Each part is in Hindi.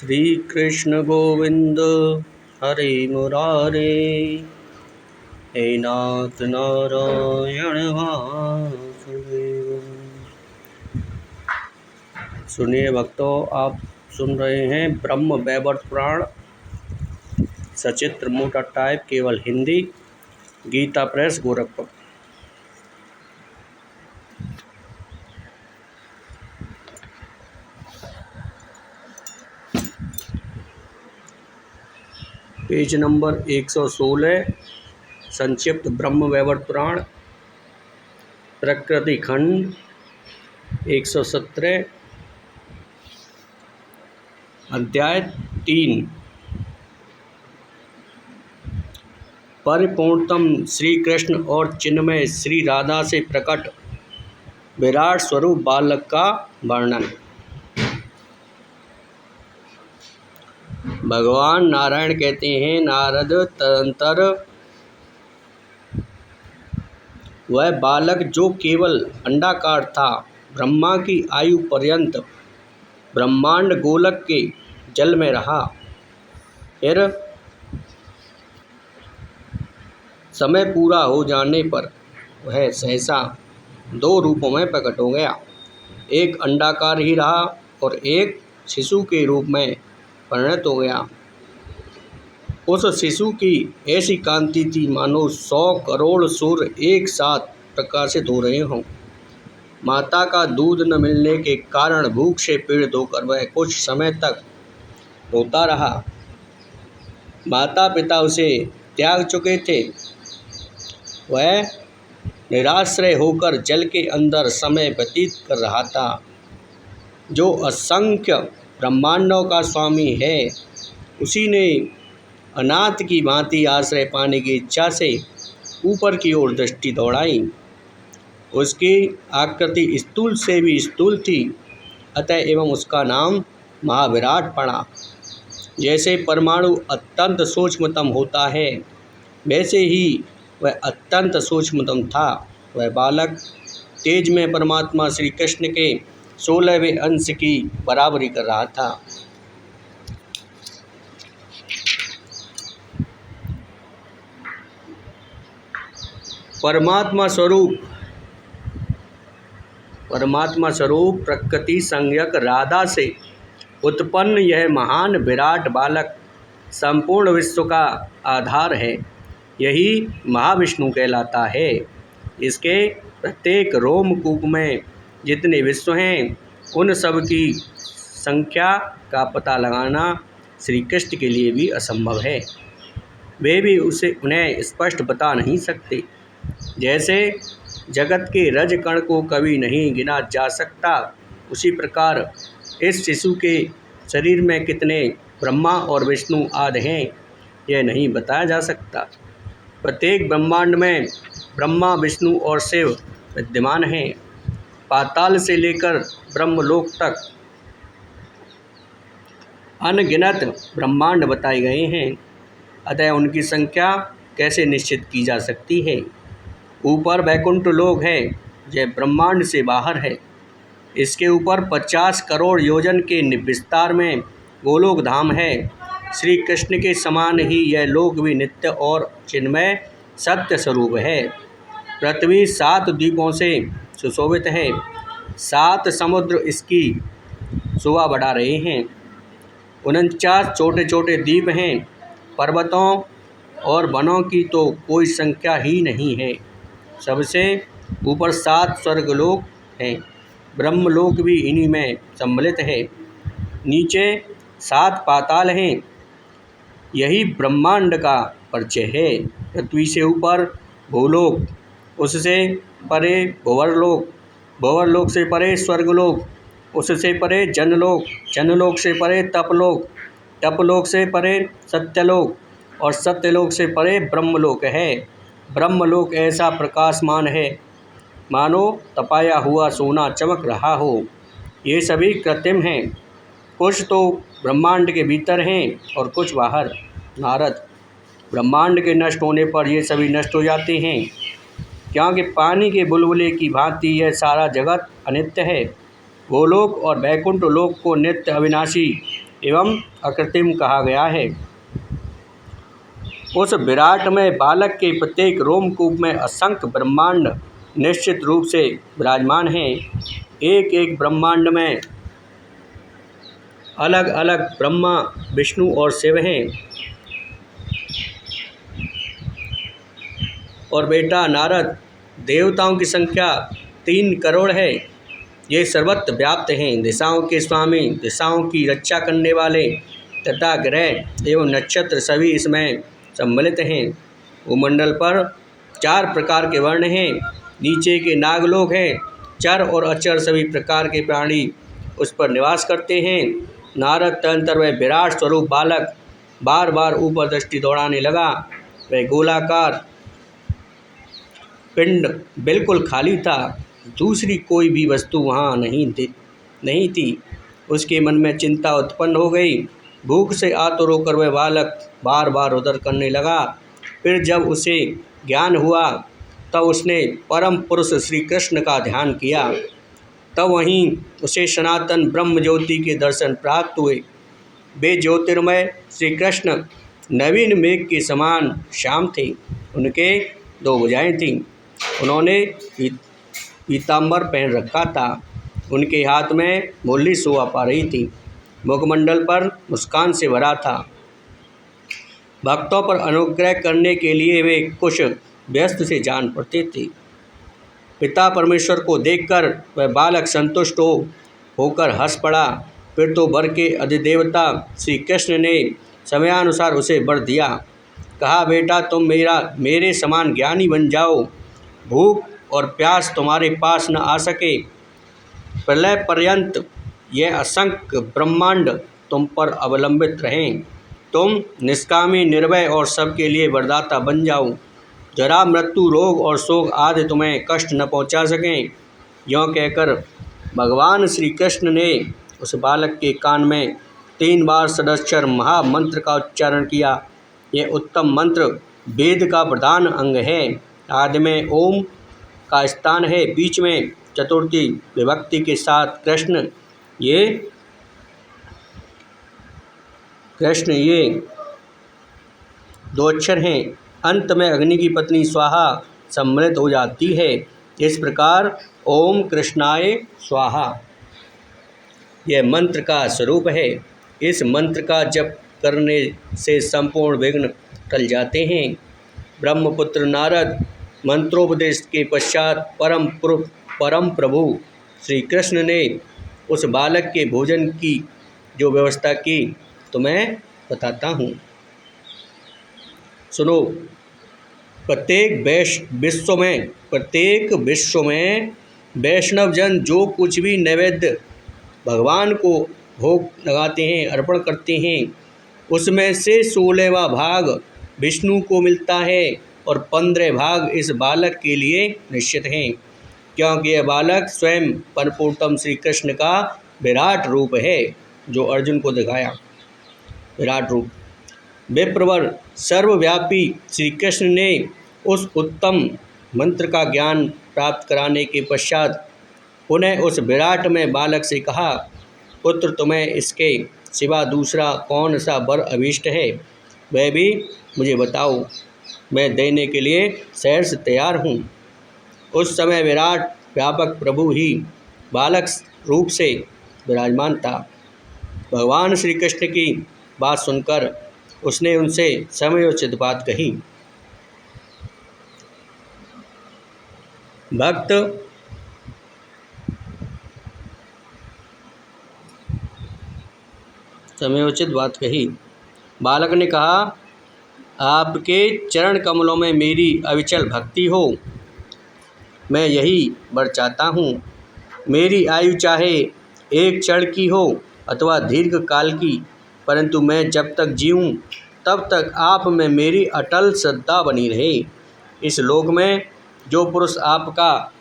श्री कृष्ण गोविंद हरे मुरारे, हे नाथ नारायण वासुदेव। सुनिए भक्तों, आप सुन रहे हैं ब्रह्म वैवर्त पुराण, सचित्र मोटा टाइप, केवल Hindi, Gita Press Gorakhpur. Page number 116, संक्षिप्त ब्रह्म वैवर्त पुराण, प्रकृति खंड 117, अध्याय 3। परिपूर्णतम श्री कृष्ण और चिन्मय श्री राधा से प्रकट विराट स्वरूप बालक का वर्णन। भगवान नारायण कहते हैं, नारद, तदंतर वह बालक जो केवल अंडाकार था, ब्रह्मा की आयु पर्यंत ब्रह्मांड गोलक के जल में रहा। फिर समय पूरा हो जाने पर वह सहसा दो रूपों में प्रकट हो गया। एक अंडाकार ही रहा और एक शिशु के रूप में परिणत हो गया। उस शिशु की ऐसी कांति थी मानो 100 करोड़ सूर्य एक साथ प्रकाशित हो रहे हों। माता का दूध न मिलने के कारण भूख से पीड़ित होकर वह कुछ समय तक रोता रहा। माता पिता उसे त्याग चुके थे। वह निराश्रय होकर जल के अंदर समय व्यतीत कर रहा था। जो असंख्य ब्रह्मांडों का स्वामी है, उसी ने अनाथ की भांति आश्रय पाने की इच्छा से ऊपर की ओर दृष्टि दौड़ाई। उसकी आकृति स्थूल से भी स्थूल थी, अतः एवं उसका नाम महाविराट पड़ा। जैसे परमाणु अत्यंत सूक्ष्मतम होता है, वैसे ही वह अत्यंत सूक्ष्मतम था। वह बालक तेज में परमात्मा श्री कृष्ण के 16वें अंश की बराबरी कर रहा था। परमात्मा स्वरूप प्रकृति संज्ञक राधा से उत्पन्न यह महान विराट बालक संपूर्ण विश्व का आधार है। यही महाविष्णु कहलाता है। इसके प्रत्येक रोमकूप में जितने विश्व हैं, उन सब की संख्या का पता लगाना श्री कृष्ण के लिए भी असंभव है। वे भी उन्हें स्पष्ट बता नहीं सकते। जैसे जगत के रज कण को कभी नहीं गिना जा सकता, उसी प्रकार इस शिशु के शरीर में कितने ब्रह्मा और विष्णु आदि हैं, यह नहीं बताया जा सकता। प्रत्येक ब्रह्मांड में ब्रह्मा, विष्णु और शिव विद्यमान हैं। पाताल से लेकर ब्रह्मलोक तक अनगिनत ब्रह्मांड बताए गए हैं, अतः उनकी संख्या कैसे निश्चित की जा सकती है। ऊपर वैकुंठ लोक है, यह ब्रह्मांड से बाहर है। इसके ऊपर 50 करोड़ योजन के विस्तार में गोलोक धाम है। श्री कृष्ण के समान ही यह लोक भी नित्य और चिन्मय सत्य स्वरूप है। पृथ्वी 7 द्वीपों से सुशोभित है। 7 समुद्र इसकी शोभा बढ़ा रहे हैं। 49 छोटे छोटे द्वीप हैं। पर्वतों और वनों की तो कोई संख्या ही नहीं है। सबसे ऊपर 7 स्वर्गलोक हैं। ब्रह्मलोक भी इन्हीं में सम्मिलित है। नीचे 7 पाताल हैं। यही ब्रह्मांड का परिचय है। पृथ्वी से ऊपर भूलोक, उससे परे भंवरलोक, भंवरलोक से परे स्वर्गलोक, उससे परे जनलोक, जनलोक से परे तपलोक, तपलोक से परे सत्यलोक और सत्यलोक से परे ब्रह्मलोक है। ब्रह्मलोक ऐसा प्रकाशमान है मानो तपाया हुआ सोना चमक रहा हो। ये सभी कृत्रिम हैं। कुछ तो ब्रह्मांड के भीतर हैं और कुछ बाहर। नारद, ब्रह्मांड के नष्ट होने पर ये सभी नष्ट हो जाते हैं, क्योंकि पानी के बुलबुले की भांति यह सारा जगत अनित्य है। गोलोक और वैकुंठ लोक को नित्य, अविनाशी एवं अकृत्रिम कहा गया है। उस विराट में बालक के प्रत्येक रोमकूप में असंख्य ब्रह्मांड निश्चित रूप से विराजमान हैं। एक एक ब्रह्मांड में अलग अलग ब्रह्मा, विष्णु और शिव हैं। और बेटा नारद, देवताओं की संख्या 3 करोड़ है। ये सर्वत्र व्याप्त हैं। दिशाओं के स्वामी, दिशाओं की रक्षा करने वाले तथा ग्रह एवं नक्षत्र सभी इसमें सम्मिलित हैं। भूमंडल पर 4 प्रकार के वर्ण हैं। नीचे के नागलोक हैं। चर और अचर सभी प्रकार के प्राणी उस पर निवास करते हैं। नारद तदंतर वह विराट स्वरूप बालक बार बार ऊपर दृष्टि दौड़ाने लगा। वह गोलाकार पिंड बिल्कुल खाली था। दूसरी कोई भी वस्तु वहाँ नहीं थी। उसके मन में चिंता उत्पन्न हो गई। भूख से आतुर होकर वह बालक बार बार उधर करने लगा। फिर जब उसे ज्ञान हुआ तब उसने परम पुरुष श्री कृष्ण का ध्यान किया। तब वहीं उसे सनातन ब्रह्म ज्योति के दर्शन प्राप्त हुए। वे ज्योतिर्मय श्री कृष्ण नवीन मेघ के समान श्याम थे। उनके 2 भुजाएं थीं। उन्होंने पीताम्बर पहन रखा था। उनके हाथ में मुरली शोभा पा रही थी। मुखमंडल पर मुस्कान से भरा था। भक्तों पर अनुग्रह करने के लिए वे कुछ व्यस्त से जान पड़ते थे। पिता परमेश्वर को देखकर वह बालक संतुष्ट होकर हंस पड़ा। फिर तो वर के अधिदेवता श्री कृष्ण ने समयानुसार उसे वर दिया। कहा, बेटा तुम मेरे समान ज्ञानी बन जाओ। भूख और प्यास तुम्हारे पास न आ सके। प्रलय पर्यंत यह असंख्य ब्रह्मांड तुम पर अवलंबित रहें। तुम निष्कामी, निर्भय और सबके लिए वरदाता बन जाओ। जरा, मृत्यु, रोग और शोक आदि तुम्हें कष्ट न पहुंचा सकें। यों कहकर भगवान श्री कृष्ण ने उस बालक के कान में 3 बार षडक्षर महामंत्र का उच्चारण किया। यह उत्तम मंत्र वेद का प्रधान अंग है। आदि में ओम का स्थान है। बीच में चतुर्थी विभक्ति के साथ कृष्ण ये 2 अक्षर हैं। अंत में अग्नि की पत्नी स्वाहा सम्मिलित हो जाती है। इस प्रकार ओम कृष्णाय स्वाहा यह मंत्र का स्वरूप है। इस मंत्र का जप करने से संपूर्ण विघ्न टल जाते हैं। ब्रह्मपुत्र नारद मंत्रोपदेश के पश्चात परम प्रभु श्री कृष्ण ने उस बालक के भोजन की जो व्यवस्था की तुम्हें बताता हूँ। सुनो, प्रत्येक विश्व में वैष्णव जन जो कुछ भी नैवेद्य भगवान को भोग लगाते हैं, अर्पण करते हैं, उसमें से 16वां भाग विष्णु को मिलता है और 15 भाग इस बालक के लिए निश्चित हैं, क्योंकि यह बालक स्वयं परमपुरुषोत्तम श्री कृष्ण का विराट रूप है, जो अर्जुन को दिखाया विराट रूप। विप्रवर सर्वव्यापी श्री कृष्ण ने उस उत्तम मंत्र का ज्ञान प्राप्त कराने के पश्चात उन्हें उस विराट में बालक से कहा, पुत्र, तुम्हें इसके सिवा दूसरा कौन सा वर अभीष्ट है, वह भी मुझे बताओ। मैं देने के लिए शहर से तैयार हूँ। उस समय विराट व्यापक प्रभु ही बालक रूप से विराजमान था। भगवान श्री कृष्ण की बात सुनकर उसने उनसे समयोचित बात कही। भक्त समयोचित बात कही। बालक ने कहा, आपके चरण कमलों में मेरी अविचल भक्ति हो, मैं यही वर चाहता हूँ। मेरी आयु चाहे 1 क्षण की हो अथवा दीर्घ काल की, परंतु मैं जब तक जीऊँ तब तक आप में मेरी अटल श्रद्धा बनी रहे। इस लोक में जो पुरुष आपका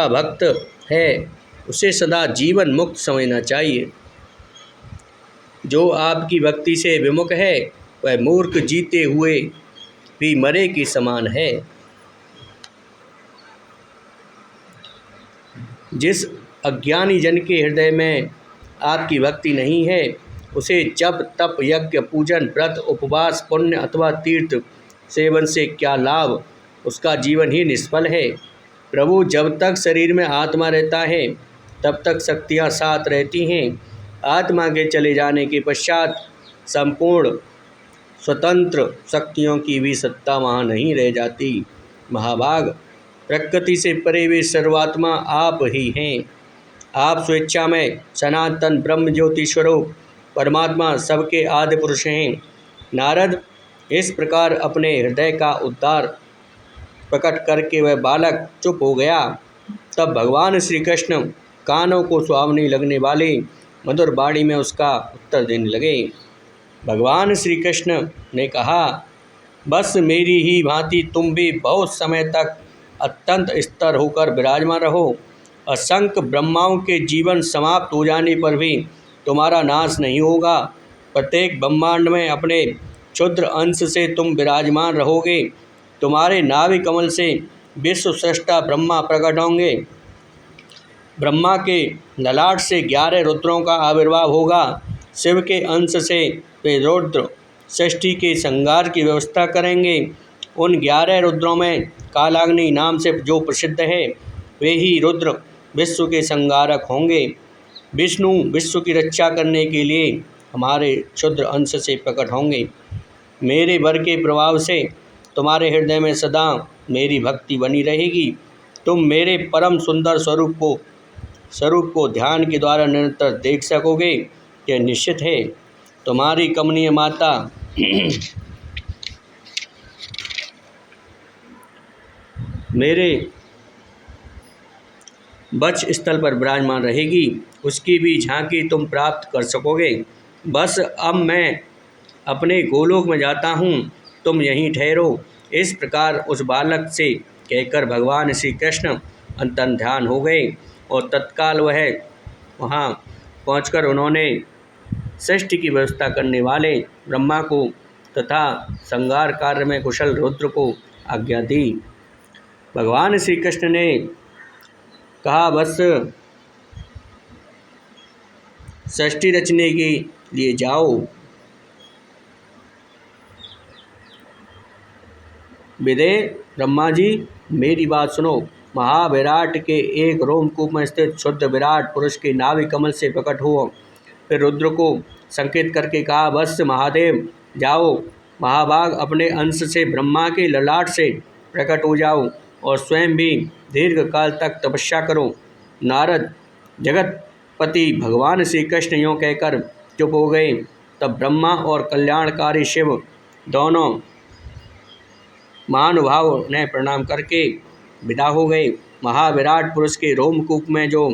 भक्त है उसे सदा जीवन मुक्त समझना चाहिए। जो आपकी भक्ति से विमुख है वह मूर्ख जीते हुए भी मरे के समान है। जिस अज्ञानी जन के हृदय में आपकी भक्ति नहीं है, उसे जप तप यज्ञ पूजन व्रत उपवास पुण्य अथवा तीर्थ सेवन से क्या लाभ, उसका जीवन ही निष्फल है। प्रभु, जब तक शरीर में आत्मा रहता है तब तक शक्तियाँ साथ रहती हैं। आत्मा के चले जाने के पश्चात संपूर्ण स्वतंत्र शक्तियों की भी सत्ता वहाँ नहीं रह जाती। महाभाग, प्रकृति से परे वे सर्वात्मा आप ही हैं। आप स्वेच्छा में सनातन ब्रह्म ज्योति स्वरूप परमात्मा सबके आदि पुरुष हैं। नारद, इस प्रकार अपने हृदय का उद्धार प्रकट करके वह बालक चुप हो गया। तब भगवान श्री कृष्ण कानों को सुहावनी लगने वाली मधुर वाणी में उसका उत्तर देने लगे। भगवान श्री कृष्ण ने कहा, बस मेरी ही भांति तुम भी बहुत समय तक अत्यंत स्थिर होकर विराजमान रहो। असंख्य ब्रह्माओं के जीवन समाप्त हो जाने पर भी तुम्हारा नाश नहीं होगा। प्रत्येक ब्रह्मांड में अपने क्षुद्र अंश से तुम विराजमान रहोगे। तुम्हारे नाभि कमल से विश्व सृष्टा ब्रह्मा प्रकट होंगे। ब्रह्मा के ललाट से 11 रुद्रों का आविर्भाव होगा। शिव के अंश से वे रुद्र सृष्टि के संहार की व्यवस्था करेंगे। उन 11 रुद्रों में कालाग्नि नाम से जो प्रसिद्ध है, वे ही रुद्र विश्व के संहारक होंगे। विष्णु विश्व की रक्षा करने के लिए हमारे क्षुद्र अंश से प्रकट होंगे। मेरे वर के प्रभाव से तुम्हारे हृदय में सदा मेरी भक्ति बनी रहेगी। तुम मेरे परम सुंदर स्वरूप को ध्यान के द्वारा निरंतर देख सकोगे। यह निश्चित है। तुम्हारी कमनीय माता मेरे वक्ष स्थल पर विराजमान रहेगी, उसकी भी झांकी तुम प्राप्त कर सकोगे। बस अब मैं अपने गोलोक में जाता हूँ, तुम यहीं ठहरो। इस प्रकार उस बालक से कहकर भगवान श्री कृष्ण अंतर्ध्यान हो गए और तत्काल वहाँ पहुंचकर उन्होंने सृष्टि की व्यवस्था करने वाले ब्रह्मा को तथा संहार कार्य में कुशल रुद्र को आज्ञा दी। भगवान श्री कृष्ण ने कहा, बस सृष्टि रचने के लिए जाओ। विदे, ब्रह्मा जी मेरी बात सुनो। महाविराट के एक रोमकूप में स्थित शुद्ध विराट पुरुष के नाभि कमल से प्रकट हुआ। फिर रुद्र को संकेत करके कहा, बस महादेव जाओ। महाभाग, अपने अंश से ब्रह्मा के ललाट से प्रकट हो जाओ और स्वयं भी दीर्घ काल तक तपस्या करो। नारद, जगतपति भगवान श्री कृष्ण यों कहकर चुप हो गए। तब ब्रह्मा और कल्याणकारी शिव दोनों महानुभाव ने प्रणाम करके विदा हो गए। महाविराट पुरुष के रोमकूप में जो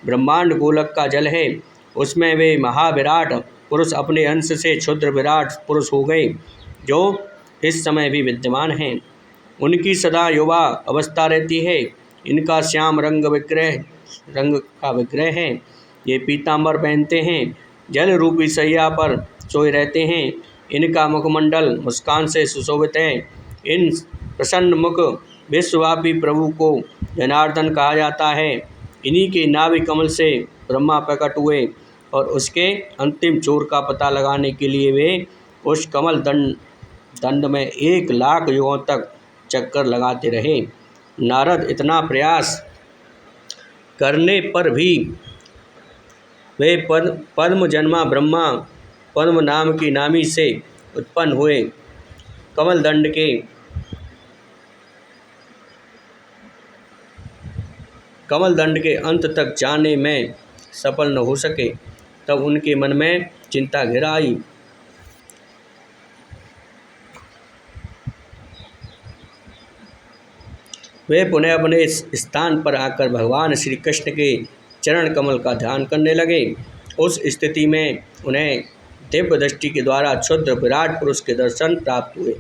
ब्रह्मांड गोलक का जल है, उसमें वे महाविराट पुरुष अपने अंश से क्षुद्र विराट पुरुष हो गए, जो इस समय भी विद्यमान हैं। उनकी सदा युवा अवस्था रहती है। इनका श्याम रंग का विग्रह है। ये पीतांबर पहनते हैं, जल रूपी सैया पर सोए रहते हैं। इनका मुखमंडल मुस्कान से सुशोभित है। इन प्रसन्न मुख विश्वव्यापी प्रभु को जनार्दन कहा जाता है। इन्हीं के नाभि कमल से ब्रह्मा प्रकट हुए और उसके अंतिम छोर का पता लगाने के लिए वे उस कमल दंड में 1 लाख युगों तक चक्कर लगाते रहे। नारद, इतना प्रयास करने पर भी वे पद्म जन्मा ब्रह्मा पद्म नाम की नामी से उत्पन्न हुए कमल दंड के अंत तक जाने में सफल न हो सके। तब उनके मन में चिंता घेर आई। वे पुनः अपने स्थान पर आकर भगवान श्री कृष्ण के चरण कमल का ध्यान करने लगे। उस स्थिति में उन्हें दिव्य दृष्टि के द्वारा क्षुद्र विराट पुरुष के दर्शन प्राप्त हुए।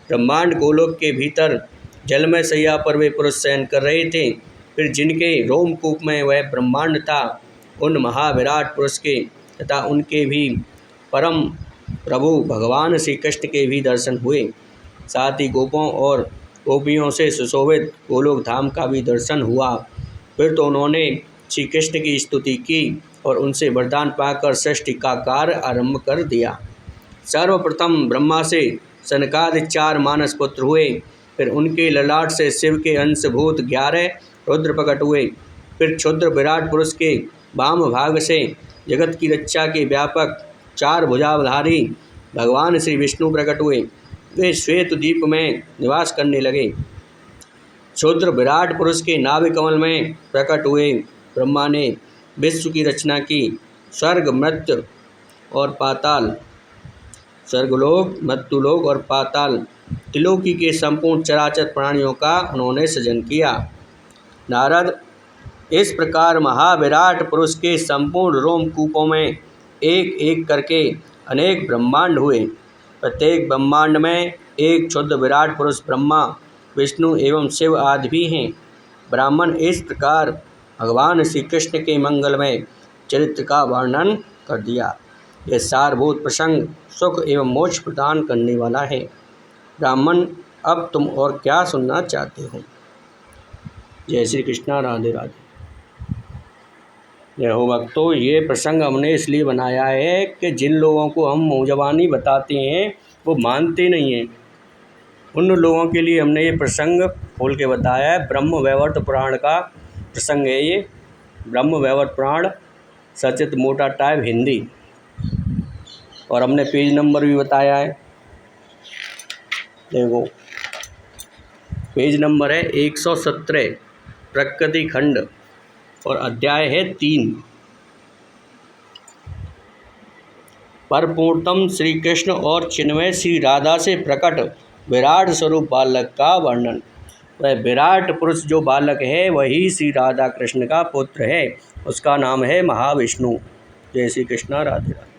ब्रह्मांड गोलोक के भीतर जलमय सैया पर वे पुरुष शयन कर रहे थे। फिर जिनके रोमकूप में वह ब्रह्मांड था, उन महाविराट पुरुष के तथा उनके भी परम प्रभु भगवान श्री कृष्ण के भी दर्शन हुए। साथ ही गोपों और गोपियों से सुशोभित गोलोक धाम का भी दर्शन हुआ। फिर तो उन्होंने श्री कृष्ण की स्तुति की और उनसे वरदान पाकर सृष्टि का कार्य आरंभ कर दिया। सर्वप्रथम ब्रह्मा से सनकादि 4 मानस पुत्र हुए। फिर उनके ललाट से शिव के अंशभूत 11 रुद्र प्रकट हुए। फिर क्षुद्र विराट पुरुष के वाम भाग से जगत की रक्षा के व्यापक 4 भुजाधारी भगवान श्री विष्णु प्रकट हुए। वे श्वेत द्वीप में निवास करने लगे। क्षुद्र विराट पुरुष के नाभि कमल में प्रकट हुए ब्रह्मा ने विश्व की रचना की। स्वर्ग, मृत्यु और पाताल, स्वर्गलोक, मृत्युलोक और पाताल त्रिलोकी के संपूर्ण चराचर प्राणियों का उन्होंने सृजन किया। नारद, इस प्रकार महाविराट पुरुष के संपूर्ण रोमकूपों में एक एक करके अनेक ब्रह्मांड हुए। प्रत्येक ब्रह्मांड में एक क्षुद्र विराट पुरुष ब्रह्मा, विष्णु एवं शिव आदि भी हैं। ब्राह्मण इस प्रकार भगवान श्री कृष्ण के मंगलमय चरित्र का वर्णन कर दिया। यह सारभूत प्रसंग सुख एवं मोक्ष प्रदान करने वाला है। ब्राह्मण, अब तुम और क्या सुनना चाहते हो? जय श्री कृष्णा, राधे राधे। जय हो भक्तों, ये प्रसंग हमने इसलिए बनाया है कि जिन लोगों को हम मुँह ज़बानी बताते हैं वो मानते नहीं हैं। उन लोगों के लिए हमने ये प्रसंग खोल के बताया है। ब्रह्म वैवर्त पुराण का प्रसंग है ये। ब्रह्म वैवर्त पुराण, सचित मोटा टाइप हिंदी। और हमने पेज नंबर भी बताया है। देखो, पेज नंबर है 117, प्रकृति खंड, और अध्याय है 3। परपूर्णतम श्री कृष्ण और चिन्मय श्री राधा से प्रकट विराट स्वरूप बालक का वर्णन। वह विराट पुरुष जो बालक है वही श्री राधा कृष्ण का पुत्र है। उसका नाम है महाविष्णु। जय श्री कृष्णा, राधे राधे।